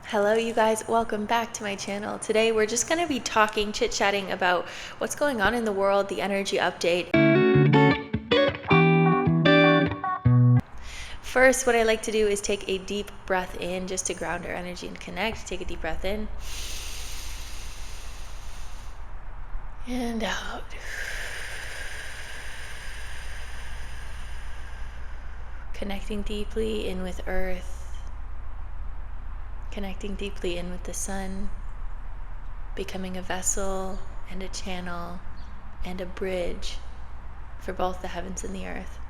Hello, you guys. Welcome back to my channel. Today, we're just going to be talking, chit-chatting about what's going on in the world, the energy update. First, what I like to do is take a deep breath in just to ground our energy and connect. Take a deep breath in and out. Connecting deeply in with Earth, connecting deeply in with the sun, becoming a vessel and a channel and a bridge for both the heavens and the earth.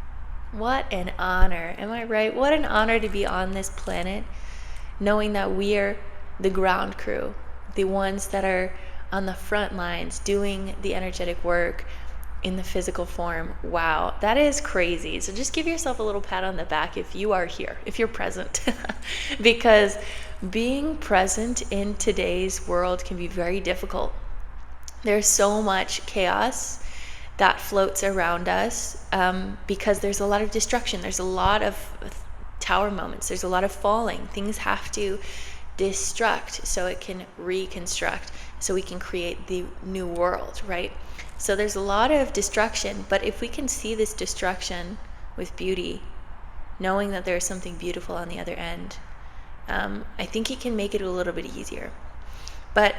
What an honor, am I right? What an honor to be on this planet, knowing that we're the ground crew, the ones that are on the front lines doing the energetic work in the physical form. Wow, that is crazy. So just give yourself a little pat on the back if you are here, if you're present, because being present in today's world can be very difficult. There's so much chaos that floats around us because there's a lot of destruction. There's a lot of tower moments. There's a lot of falling. Things have to destruct so it can reconstruct, so we can create the new world, right? So there's a lot of destruction, but if we can see this destruction with beauty, knowing that there's something beautiful on the other end, I think it can make it a little bit easier. But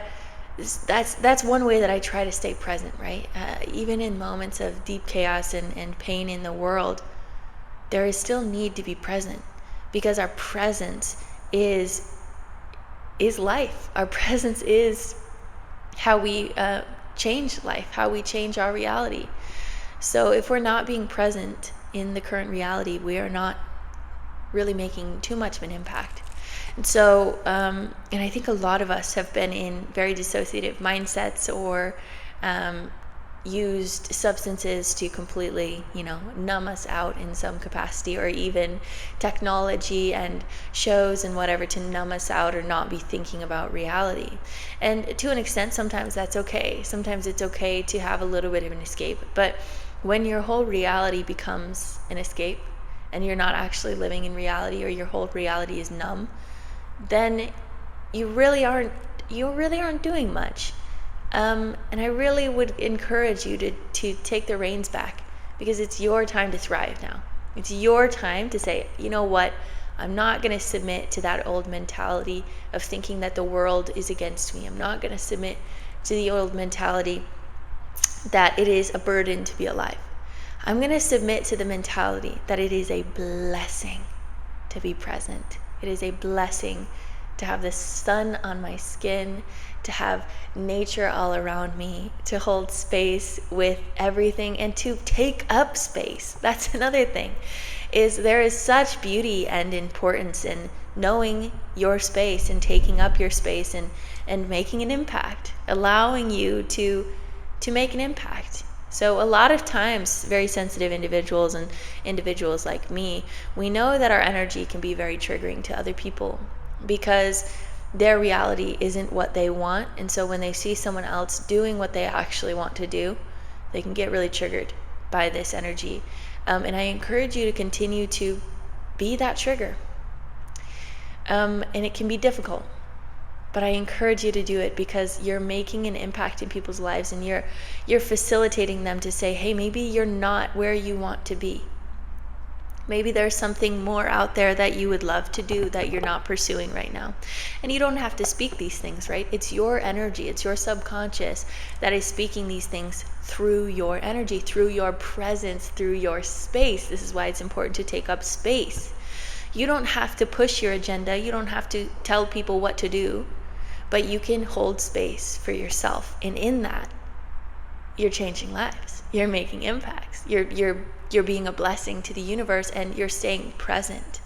that's one way that I try to stay present, right? Even in moments of deep chaos and pain in the world, there is still need to be present, because our presence is life. Our presence is how we change life, how we change our reality. So if we're not being present in the current reality, we are not really making too much of an impact. And so, and I think a lot of us have been in very dissociative mindsets or used substances to completely, numb us out in some capacity, or even technology and shows and whatever to numb us out or not be thinking about reality. And to an extent, sometimes that's okay. Sometimes it's okay to have a little bit of an escape. But when your whole reality becomes an escape and you're not actually living in reality, or your whole reality is numb, then you really aren't doing much. And I really would encourage you to take the reins back, because it's your time to thrive now. It's your time to say, you know what, I'm not going to submit to that old mentality of thinking that the world is against me. I'm not going to submit to the old mentality that it is a burden to be alive. I'm going to submit to the mentality that it is a blessing to be present. It is a blessing to have the sun on my skin, to have nature all around me, to hold space with everything, and to take up space. That's another thing, is there is such beauty and importance in knowing your space and taking up your space and making an impact, allowing you to make an impact. So a lot of times, very sensitive individuals and individuals like me, we know that our energy can be very triggering to other people, because their reality isn't what they want. And so when they see someone else doing what they actually want to do, they can get really triggered by this energy. And I encourage you to continue to be that trigger. And it can be difficult, but I encourage you to do it, because you're making an impact in people's lives, and you're facilitating them to say, hey, maybe you're not where you want to be. Maybe there's something more out there that you would love to do that you're not pursuing right now. And you don't have to speak these things, right? It's your energy, it's your subconscious that is speaking these things through your energy, through your presence, through your space. This is why it's important to take up space. You don't have to push your agenda, you don't have to tell people what to do, but you can hold space for yourself. And in that, you're changing lives, you're making impacts, you're being a blessing to the universe, and you're staying present.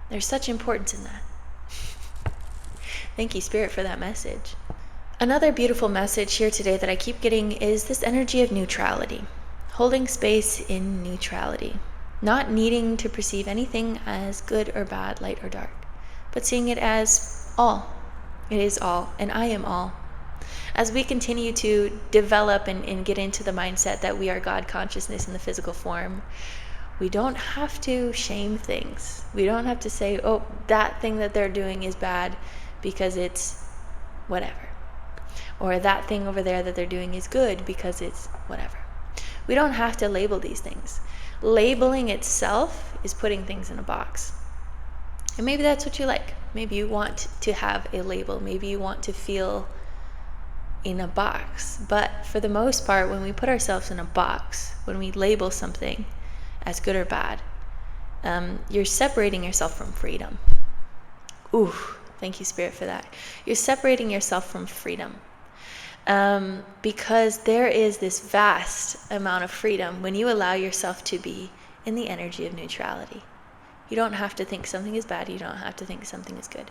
There's such importance in that. Thank you, Spirit, for that message. Another beautiful message here today that I keep getting is this energy of neutrality, holding space in neutrality, not needing to perceive anything as good or bad, light or dark, but seeing it as all. It is all, and I am all. As we continue to develop and get into the mindset that we are God consciousness in the physical form, we don't have to shame things. We don't have to say, oh, that thing that they're doing is bad, because it's whatever. Or that thing over there that they're doing is good because it's whatever. We don't have to label these things. Labeling itself is putting things in a box. And maybe that's what you like. Maybe you want to have a label. Maybe you want to feel in a box. But for the most part, when we put ourselves in a box, when we label something as good or bad, you're separating yourself from freedom. Ooh, thank you, Spirit, for that. You're separating yourself from freedom. Because there is this vast amount of freedom when you allow yourself to be in the energy of neutrality. You don't have to think something is bad. You don't have to think something is good.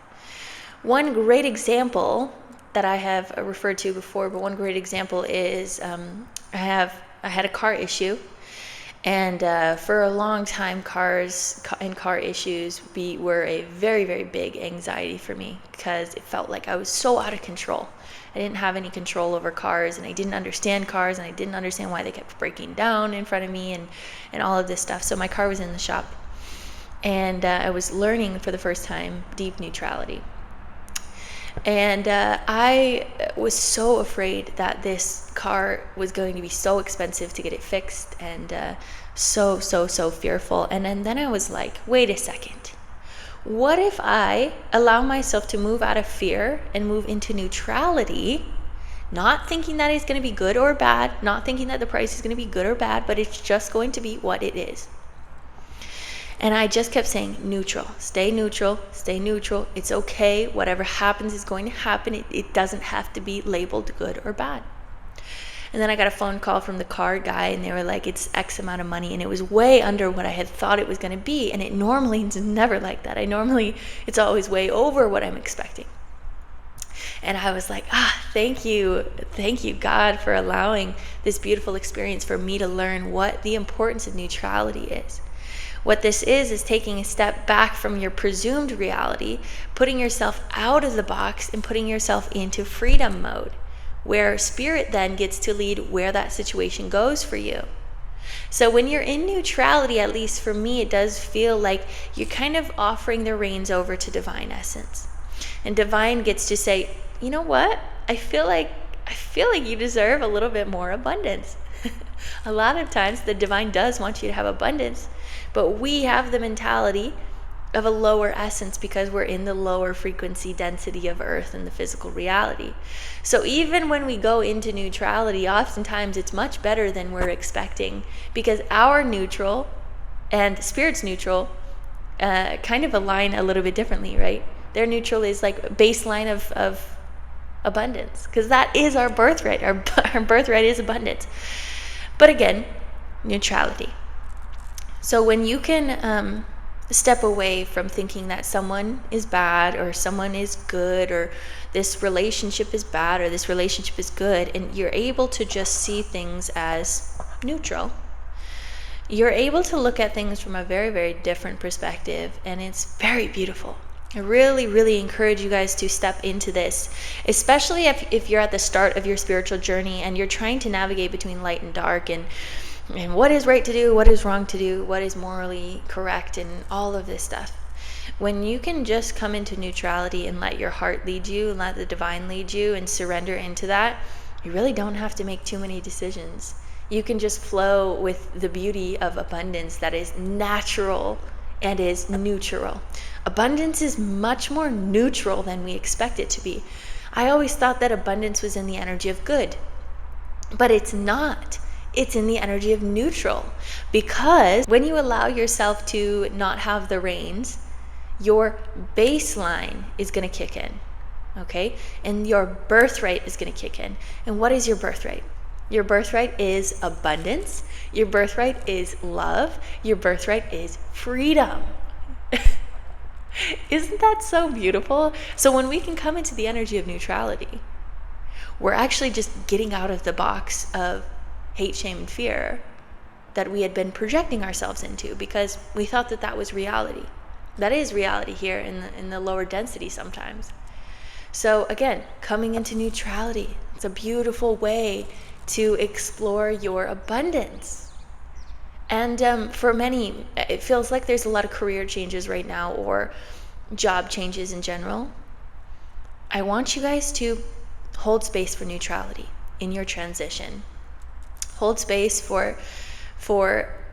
One great example that I have referred to before, but one great example is I had a car issue. And for a long time, cars and car issues were a very, very big anxiety for me, because it felt like I was so out of control. I didn't have any control over cars, and I didn't understand cars, and I didn't understand why they kept breaking down in front of me and all of this stuff. So my car was in the shop, and I was learning for the first time deep neutrality. And I was so afraid that this car was going to be so expensive to get it fixed, and so fearful. And then I was like, wait a second. What if I allow myself to move out of fear and move into neutrality, not thinking that it's going to be good or bad, not thinking that the price is going to be good or bad, but it's just going to be what it is. And I just kept saying, neutral, stay neutral, stay neutral. It's okay. Whatever happens is going to happen. It doesn't have to be labeled good or bad. And then I got a phone call from the car guy, and they were like, it's X amount of money. And it was way under what I had thought it was going to be. And it normally is never like that. It's always way over what I'm expecting. And I was like, thank you, God, for allowing this beautiful experience for me to learn what the importance of neutrality is. What this is taking a step back from your presumed reality, putting yourself out of the box and putting yourself into freedom mode, where spirit then gets to lead where that situation goes for you. So when you're in neutrality, at least for me, it does feel like you're kind of offering the reins over to divine essence. And divine gets to say, you know what? I feel like you deserve a little bit more abundance. A lot of times the divine does want you to have abundance, but we have the mentality of a lower essence because we're in the lower frequency density of earth and the physical reality. So even when we go into neutrality, oftentimes it's much better than we're expecting, because our neutral and spirit's neutral kind of align a little bit differently, right? Their neutral is like baseline of abundance, because that is our birthright. Our birthright is abundance. But again, neutrality. So when you can step away from thinking that someone is bad or someone is good, or this relationship is bad or this relationship is good, and you're able to just see things as neutral, you're able to look at things from a very, very different perspective, and it's very beautiful. I really, really encourage you guys to step into this, especially if you're at the start of your spiritual journey and you're trying to navigate between light and dark, and what is right to do, what is wrong to do, what is morally correct, and all of this stuff. When you can just come into neutrality and let your heart lead you and let the divine lead you and surrender into that, you really don't have to make too many decisions. You can just flow with the beauty of abundance that is natural and is neutral. Abundance is much more neutral than we expect it to be. I always thought that abundance was in the energy of good, but it's not. It's in the energy of neutral, because when you allow yourself to not have the reins, your baseline is going to kick in, okay? And your birthright is going to kick in. And what is your birthright? Your birthright is abundance. Your birthright is love. Your birthright is freedom. Isn't that so beautiful? So when we can come into the energy of neutrality, we're actually just getting out of the box of hate, shame, and fear that we had been projecting ourselves into, because we thought that that was reality. That is reality here in the lower density sometimes. So again, coming into neutrality, it's a beautiful way to explore your abundance. And for many, it feels like there's a lot of career changes right now, or job changes in general. I want you guys to hold space for neutrality in your transition. Hold space for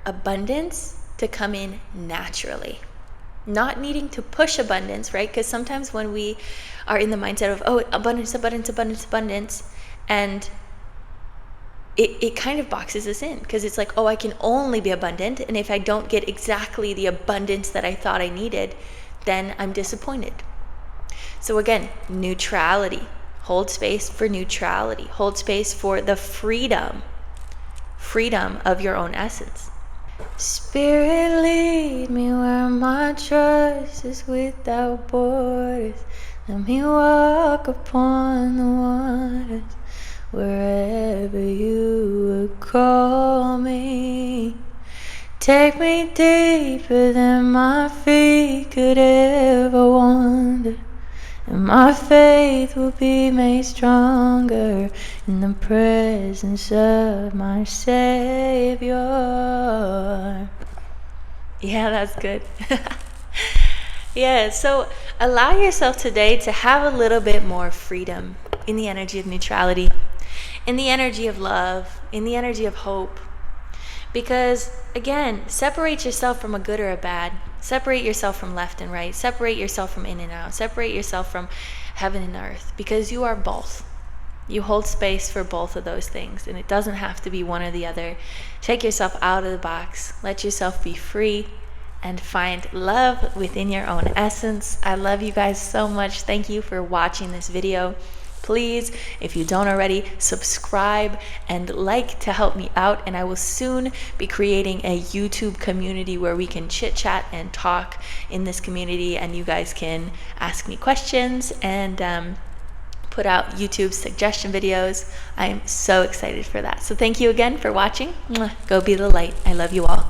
abundance to come in naturally. Not needing to push abundance, right? Because sometimes when we are in the mindset of, oh, abundance, abundance, abundance, abundance, and it kind of boxes us in, because it's like, oh, I can only be abundant, and if I don't get exactly the abundance that I thought I needed, then I'm disappointed. So again, neutrality. Hold space for neutrality. Hold space for the freedom of your own essence. Spirit, lead me where my trust is without borders. Let me walk upon the waters wherever you would call me. Take me deeper than my feet could ever wander, and my faith will be made stronger in the presence of my Savior. Yeah, that's good. Yeah, so allow yourself today to have a little bit more freedom in the energy of neutrality, in the energy of love, in the energy of hope. Because again, separate yourself from a good or a bad. Separate yourself from left and right. Separate yourself from in and out. Separate yourself from heaven and earth, because you are both. You hold space for both of those things, and it doesn't have to be one or the other. Take yourself out of the box. Let yourself be free and find love within your own essence. I love you guys so much. Thank you for watching this video. Please, if you don't already, subscribe and like to help me out, and I will soon be creating a YouTube community where we can chit chat and talk in this community, and you guys can ask me questions and put out YouTube suggestion videos. I'm so excited for that. So thank you again for watching. Go be the light. I love you all.